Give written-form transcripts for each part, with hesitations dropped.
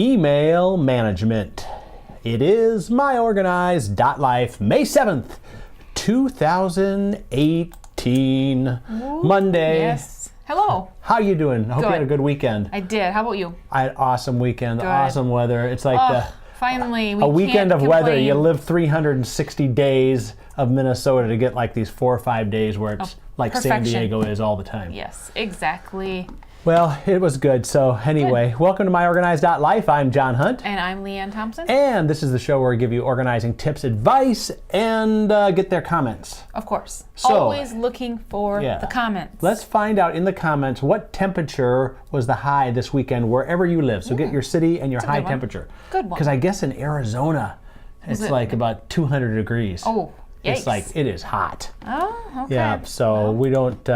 Email management. It is myOrganized.life, May 7th, 2018, Monday. Yes. Hello. How you doing? I hope you had a good weekend. I did. How about you? I had an awesome weekend, Good. Awesome weather. It's like finally, a weekend of weather. complain. You live 360 days of Minnesota to get like these 4 or 5 days where it's like San Diego is all the time. Yes, exactly. Well, it was good. So anyway, welcome to myOrganized.life. I'm John Hunt. And I'm Leanne Thompson. And this is the show where we give you organizing tips, advice, and get their comments. Of course. So, always looking for the comments. Let's find out in the comments what temperature was the high this weekend wherever you live. So get your city and your high temperature. Good one. Because I guess in Arizona, it's like about 200 degrees. Oh, yikes. It's like, it is hot. Oh, okay. Yeah, so we don't,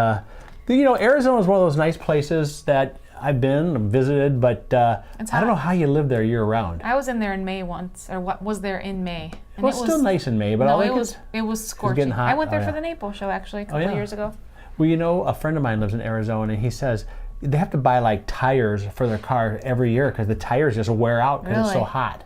you know, Arizona is one of those nice places that I've been, visited, but I don't know how you live there year round. I was in there in May once, or what was there in May. And well, it was still nice in May, but no, I it was scorching. Getting hot. I went there for the Naples show actually a couple of years ago. Well, you know, a friend of mine lives in Arizona, and he says they have to buy like tires for their car every year because the tires just wear out because it's so hot.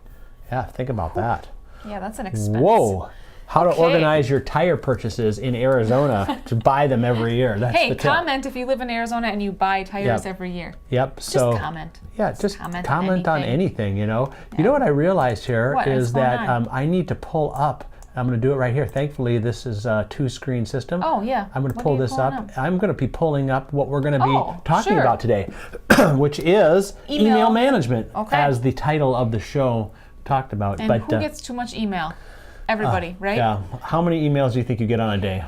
Yeah, think about that. Yeah, that's an expense. Whoa. How to organize your tire purchases in Arizona to buy them every year. That's the tip. Comment if you live in Arizona and you buy tires every year. Yep. Just so comment. Yeah, just comment on anything, you know. Yeah. You know what I realized here is that I need to pull up. I'm going to do it right here. Thankfully, this is a 2-screen system. Oh, yeah. I'm going to pull this up. I'm going to be pulling up what we're going to be talking about today, which is email management, as the title of the show talked about. And who gets too much email? Everybody, right? Yeah. How many emails do you think you get on a day?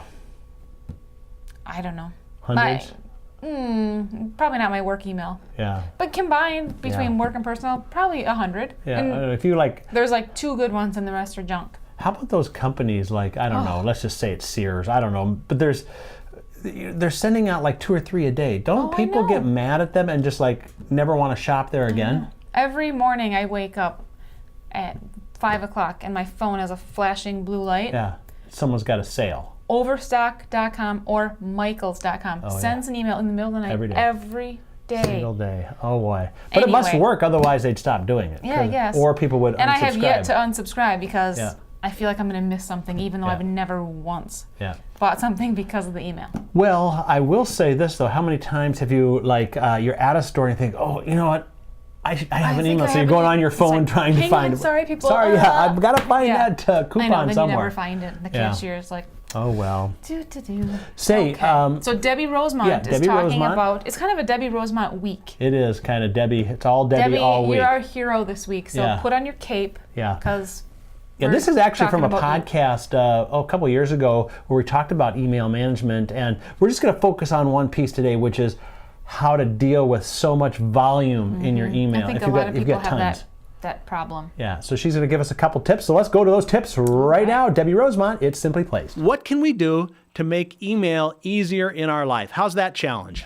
I don't know. Hundreds? Probably not my work email. Yeah. But combined between work and personal, probably 100. Yeah. And if you like, there's like 2 good ones and the rest are junk. How about those companies like, I don't know, let's just say it's Sears, I don't know, but they're sending out like 2 or 3 a day. Don't people get mad at them and just like never want to shop there again? Every morning I wake up at 5 o'clock and my phone has a flashing blue light. Yeah, someone's got a sale. Overstock.com or Michaels.com sends an email in the middle of the night every day. Single day. Oh boy. But it must work, otherwise they'd stop doing it. Yeah, I guess. Or people would unsubscribe. And I have yet to unsubscribe because I feel like I'm going to miss something even though I've never once bought something because of the email. Well, I will say this though. How many times have you you're at a store and you think, oh, you know what? I have an email, so you're going on your phone trying to find it. Sorry, people. Sorry, I've got to find that coupon I know, then somewhere. You never find it. The cashier's like, oh well. Say, so Debbie Rosemont is talking about. It's kind of a Debbie Rosemont week. It is kind of Debbie. It's all Debbie all week. You're our hero this week. So put on your cape. Yeah. Because. Yeah, this is actually from a podcast a couple of years ago where we talked about email management, and we're just going to focus on one piece today, which is how to deal with so much volume in your email. I think a lot of people have that problem. Yeah, so she's going to give us a couple tips. So let's go to those tips right now. Debbie Rosemont, It's Simply Placed. What can we do to make email easier in our life? How's that challenge?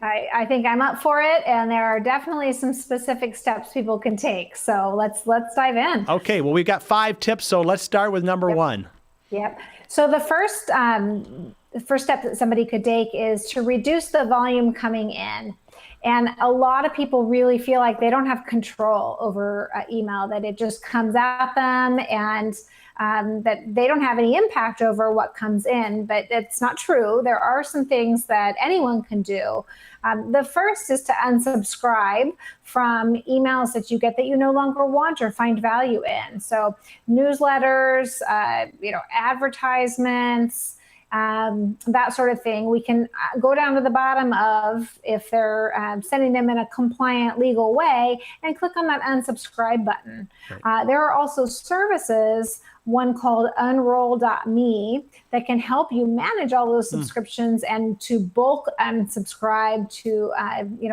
I think I'm up for it, and there are definitely some specific steps people can take. So let's dive in. Okay, well, we've got 5 tips, so let's start with number 1. Yep. So the first step that somebody could take is to reduce the volume coming in. And a lot of people really feel like they don't have control over email, that it just comes at them and that they don't have any impact over what comes in, but it's not true. There are some things that anyone can do. The first is to unsubscribe from emails that you get that you no longer want or find value in. So newsletters, advertisements, that sort of thing. We can go down to the bottom of if they're sending them in a compliant, legal way and click on that unsubscribe button. Right. There are also services, one called unroll.me, that can help you manage all those subscriptions and to bulk unsubscribe to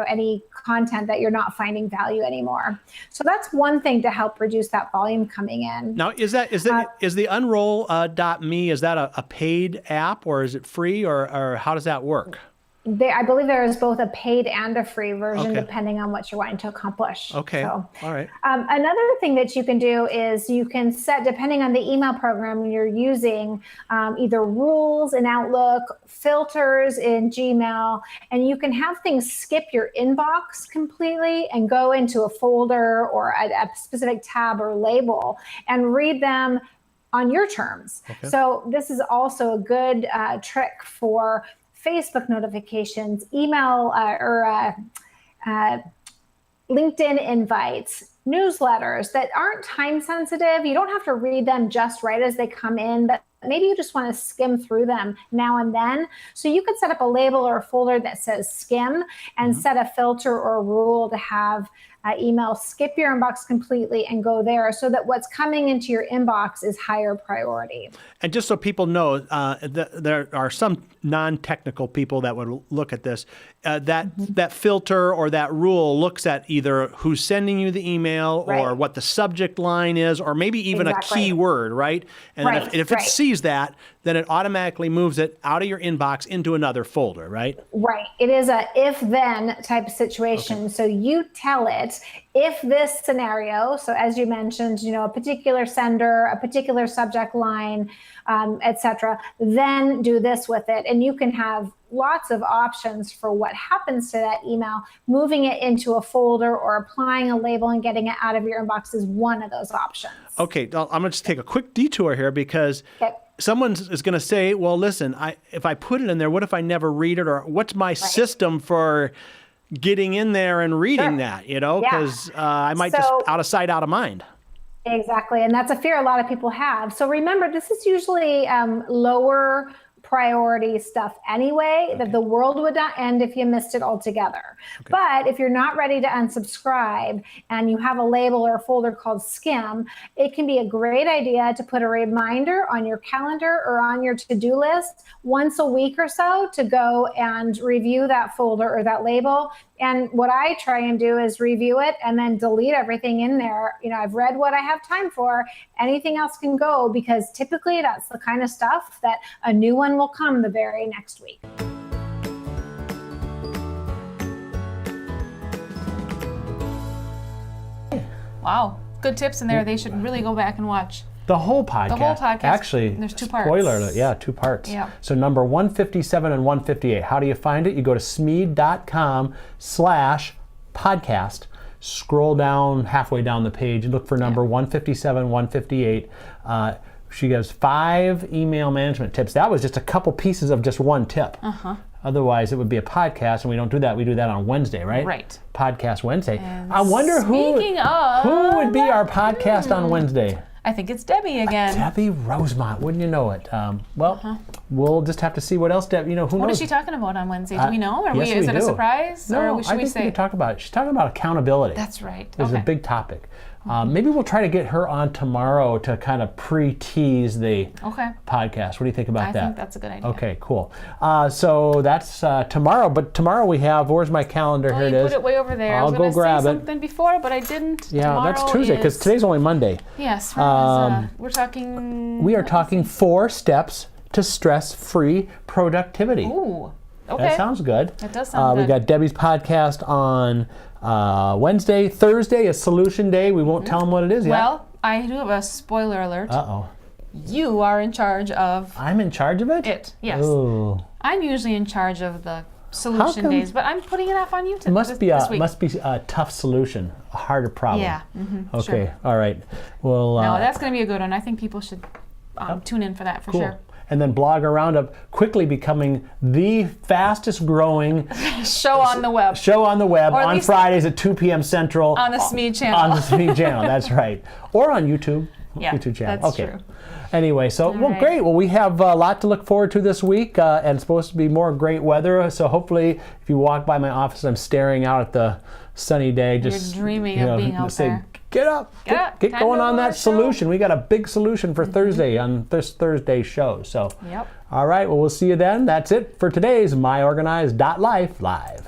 any content that you're not finding value anymore. So that's one thing to help reduce that volume coming in. Now, is the unroll.me, is that a paid app or is it free or how does that work? I believe there is both a paid and a free version, depending on what you're wanting to accomplish. Okay. So, all right. Another thing that you can do is you can set, depending on the email program you're using, either rules in Outlook, filters in Gmail, and you can have things skip your inbox completely and go into a folder or a specific tab or label and read them on your terms. So this is also a good trick for Facebook notifications, email or LinkedIn invites, newsletters that aren't time sensitive. You don't have to read them just right as they come in, but maybe you just want to skim through them now and then. So you could set up a label or a folder that says skim and set a filter or a rule to have email skip your inbox completely and go there, so that what's coming into your inbox is higher priority. And just so people know, there are some non-technical people that would look at this. That filter or that rule looks at either who's sending you the email or what the subject line is, or maybe even a keyword, right? And then if it sees that, then it automatically moves it out of your inbox into another folder, right? Right. It is a if-then type of situation. So you tell it, if this scenario, so as you mentioned, a particular sender, a particular subject line, etc., then do this with it. And you can have lots of options for what happens to that email. Moving it into a folder or applying a label and getting it out of your inbox is one of those options. Okay, I'm going to just take a quick detour here because someone is going to say, well, listen, if I put it in there, what if I never read it? Or what's my system for getting in there and reading that, because I might just out of sight, out of mind. Exactly. And that's a fear a lot of people have. So remember, this is usually lower priority stuff anyway, that the world would not end if you missed it altogether. But if you're not ready to unsubscribe and you have a label or a folder called skim, it can be a great idea to put a reminder on your calendar or on your to-do list once a week or so to go and review that folder or that label. And what I try and do is review it and then delete everything in there. I've read what I have time for. Anything else can go, because typically that's the kind of stuff that a new one will come the very next week. Wow. Good tips in there. They should really go back and watch. The whole podcast. The whole podcast. Actually, there's 2 parts. Spoiler alert. Yeah, 2 parts. Yeah. So number 157 and 158. How do you find it? You go to smead.com/podcast. Scroll down halfway down the page and look for number 157, 158. She gives 5 email management tips. That was just a couple pieces of just one tip. Otherwise, it would be a podcast, and we don't do that. We do that on Wednesday, right? Right. Podcast Wednesday. And I wonder who would be our podcast on Wednesday. I think it's Debbie again. Debbie Rosemont, wouldn't you know it? We'll just have to see what else Debbie, who knows? What is she talking about on Wednesday? Do we know? Is it a surprise? No, or should we say? We can talk about it. She's talking about accountability. That's right. It's a big topic. Maybe we'll try to get her on tomorrow to kind of pre-tease the podcast. What do you think about that? I think that's a good idea. Okay, cool. So that's tomorrow. But tomorrow we have, where's my calendar? Here it is. Put it way over there. I'll go grab it. I was going to say something before, but I didn't. Yeah, tomorrow that's Tuesday, because today's only Monday. Yes. We're talking... We are talking 4 steps to stress-free productivity. Ooh. Okay. That sounds good. That does sound good. We got Debbie's podcast on Wednesday. Thursday is Solution Day. We won't tell them what it is yet. Well, I do have a spoiler alert. Uh-oh. You are in charge of... I'm in charge of it? Yes. Ooh. I'm usually in charge of the solution days, but I'm putting it off on you it must be a tough solution, a harder problem. Yeah. Okay. Sure. All right. Well, no, that's going to be a good one. I think people should tune in for that for sure. And then Blogger Roundup quickly becoming the fastest growing show on the web. On Fridays at 2 p.m. Central. On the Smead channel. On the Smead channel, that's right. Or on YouTube. Yeah, YouTube channel. That's true. Anyway, so great. Well, we have a lot to look forward to this week, and it's supposed to be more great weather. So hopefully, if you walk by my office, I'm staring out at the sunny day. You're dreaming of being out there. Get up. Get going on that solution. We got a big solution for Thursday on this Thursday show. So, all right. Well, we'll see you then. That's it for today's myOrganized.life live.